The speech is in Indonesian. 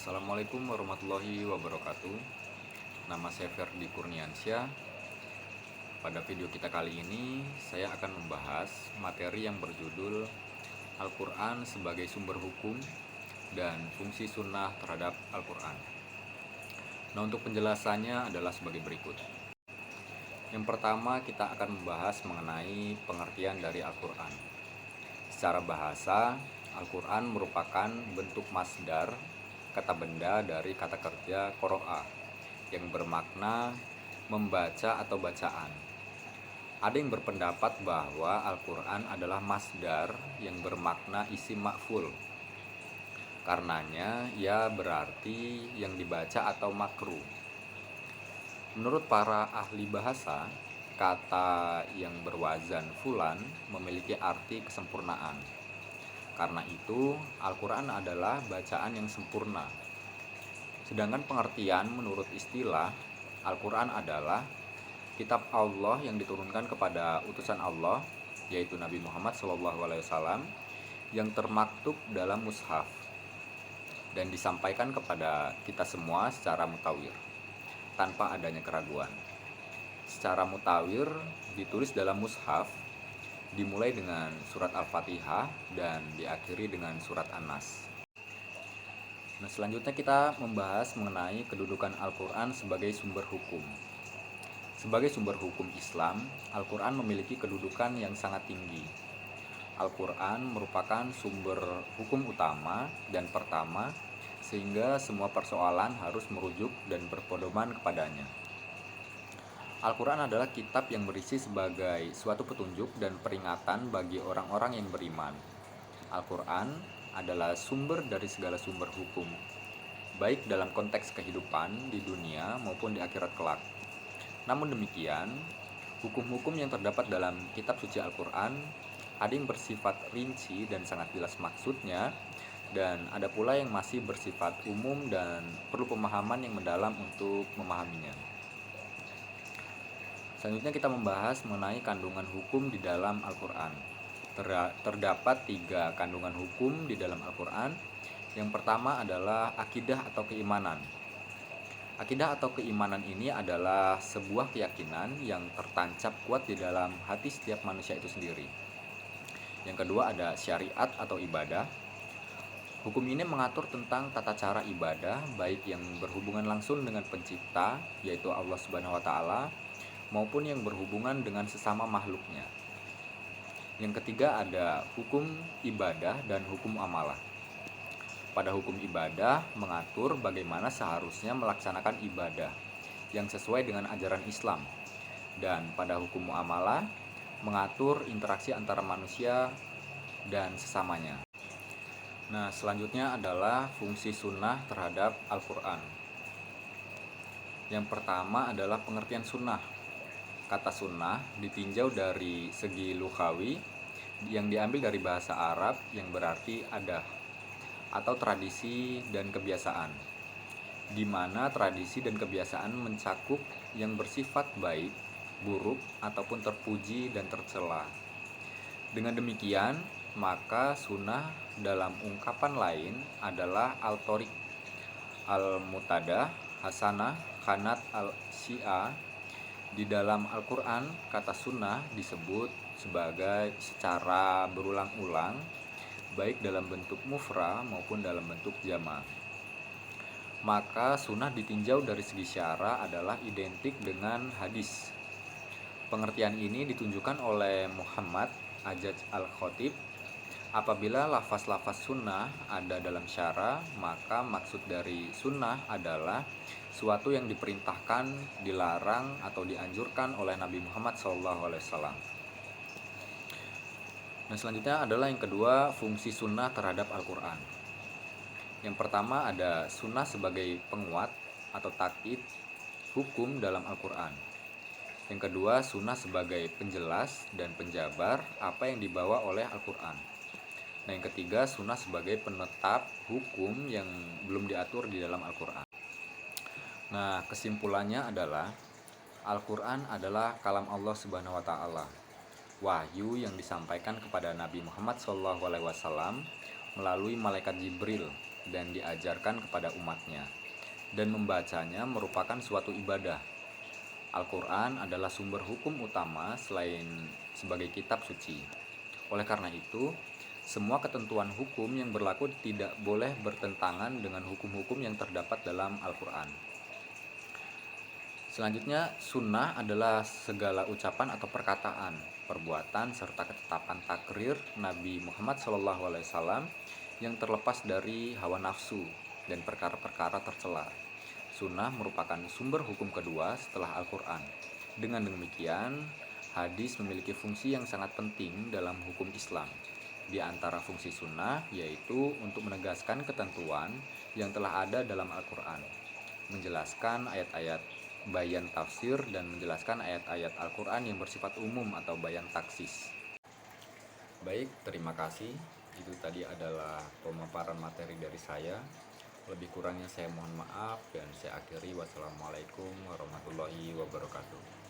Assalamualaikum warahmatullahi wabarakatuh. Nama saya Ferdi Kurniansyah. Pada video kita kali ini, saya akan membahas materi yang berjudul Al-Quran sebagai sumber hukum dan fungsi sunnah terhadap Al-Quran. Nah, untuk penjelasannya adalah sebagai berikut. Yang pertama, kita akan membahas mengenai pengertian dari Al-Quran. Secara bahasa, Al-Quran merupakan bentuk masdar, kata benda dari kata kerja qoro'a, yang bermakna membaca atau bacaan. Ada yang berpendapat bahwa Al-Quran adalah masdar yang bermakna isim ma'ful. Karenanya, ia berarti yang dibaca atau makruh. Menurut para ahli bahasa, kata yang berwazan fulan memiliki arti kesempurnaan. Karena itu, Al-Quran adalah bacaan yang sempurna. Sedangkan pengertian menurut istilah, Al-Quran adalah kitab Allah yang diturunkan kepada utusan Allah, yaitu Nabi Muhammad SAW, yang termaktub dalam mushaf dan disampaikan kepada kita semua secara mutawir, tanpa adanya keraguan. Secara mutawir ditulis dalam mushaf, dimulai dengan surat Al-Fatihah dan diakhiri dengan surat An-Nas. Nah, selanjutnya kita membahas mengenai kedudukan Al-Quran sebagai sumber hukum. Sebagai sumber hukum Islam, Al-Quran memiliki kedudukan yang sangat tinggi. Al-Quran merupakan sumber hukum utama dan pertama, sehingga semua persoalan harus merujuk dan berpedoman kepadanya. Al-Quran adalah kitab yang berisi sebagai suatu petunjuk dan peringatan bagi orang-orang yang beriman. Al-Quran adalah sumber dari segala sumber hukum, baik dalam konteks kehidupan di dunia maupun di akhirat kelak. Namun demikian, hukum-hukum yang terdapat dalam kitab suci Al-Quran ada yang bersifat rinci dan sangat jelas maksudnya, dan ada pula yang masih bersifat umum dan perlu pemahaman yang mendalam untuk memahaminya. Selanjutnya kita membahas mengenai kandungan hukum di dalam Al-Quran. Terdapat 3 kandungan hukum di dalam Al-Quran. Yang pertama adalah akidah atau keimanan. Akidah atau keimanan ini adalah sebuah keyakinan yang tertancap kuat di dalam hati setiap manusia itu sendiri. Yang kedua ada syariat atau ibadah. Hukum ini mengatur tentang tata cara ibadah, baik yang berhubungan langsung dengan pencipta, yaitu Allah Subhanahu wa Ta'ala, maupun yang berhubungan dengan sesama makhluknya. Yang ketiga ada hukum ibadah dan hukum amalah. Pada hukum ibadah mengatur bagaimana seharusnya melaksanakan ibadah yang sesuai dengan ajaran Islam. Dan pada hukum muamalah mengatur interaksi antara manusia dan sesamanya. Nah, selanjutnya adalah fungsi sunnah terhadap Al-Quran. Yang pertama adalah pengertian sunnah. Kata sunnah ditinjau dari segi lughawi yang diambil dari bahasa Arab yang berarti adah atau tradisi dan kebiasaan, di mana tradisi dan kebiasaan mencakup yang bersifat baik, buruk, ataupun terpuji dan tercela. Dengan demikian, maka sunnah dalam ungkapan lain adalah al-thoriq, al-mutadah, hasanah, khanat, al-syiah. Di dalam Al-Quran, kata sunnah disebut sebagai secara berulang-ulang, baik dalam bentuk mufrad maupun dalam bentuk jama'. Maka sunnah ditinjau dari segi syara adalah identik dengan hadis. Pengertian ini ditunjukkan oleh Muhammad Ajaj Al-Khatib. Apabila lafaz-lafaz sunnah ada dalam syara, maka maksud dari sunnah adalah suatu yang diperintahkan, dilarang, atau dianjurkan oleh Nabi Muhammad SAW. Nah, selanjutnya adalah yang kedua, fungsi sunnah terhadap Al-Quran. Yang pertama ada sunnah sebagai penguat atau takkid hukum dalam Al-Quran. Yang kedua, sunnah sebagai penjelas dan penjabar apa yang dibawa oleh Al-Quran. Nah, yang ketiga, sunnah sebagai penetap hukum yang belum diatur di dalam Al-Quran. Nah, kesimpulannya adalah Al-Quran adalah kalam Allah Subhanahu wa Ta'ala, wahyu yang disampaikan kepada Nabi Muhammad SAW melalui malaikat Jibril dan diajarkan kepada umatnya, dan membacanya merupakan suatu ibadah. Al-Quran adalah sumber hukum utama selain sebagai kitab suci. Oleh karena itu, semua ketentuan hukum yang berlaku tidak boleh bertentangan dengan hukum-hukum yang terdapat dalam Al-Quran. Selanjutnya, sunnah adalah segala ucapan atau perkataan, perbuatan, serta ketetapan takrir Nabi Muhammad SAW yang terlepas dari hawa nafsu dan perkara-perkara tercela. Sunnah merupakan sumber hukum kedua setelah Al-Quran. Dengan demikian, hadis memiliki fungsi yang sangat penting dalam hukum Islam. Di antara fungsi sunnah yaitu untuk menegaskan ketentuan yang telah ada dalam Al-Quran, menjelaskan ayat-ayat bayan tafsir, dan menjelaskan ayat-ayat Al-Quran yang bersifat umum atau bayan taksis. Baik, terima kasih. Itu tadi adalah pemaparan materi dari saya. Lebih kurangnya saya mohon maaf dan saya akhiri. Wassalamualaikum warahmatullahi wabarakatuh.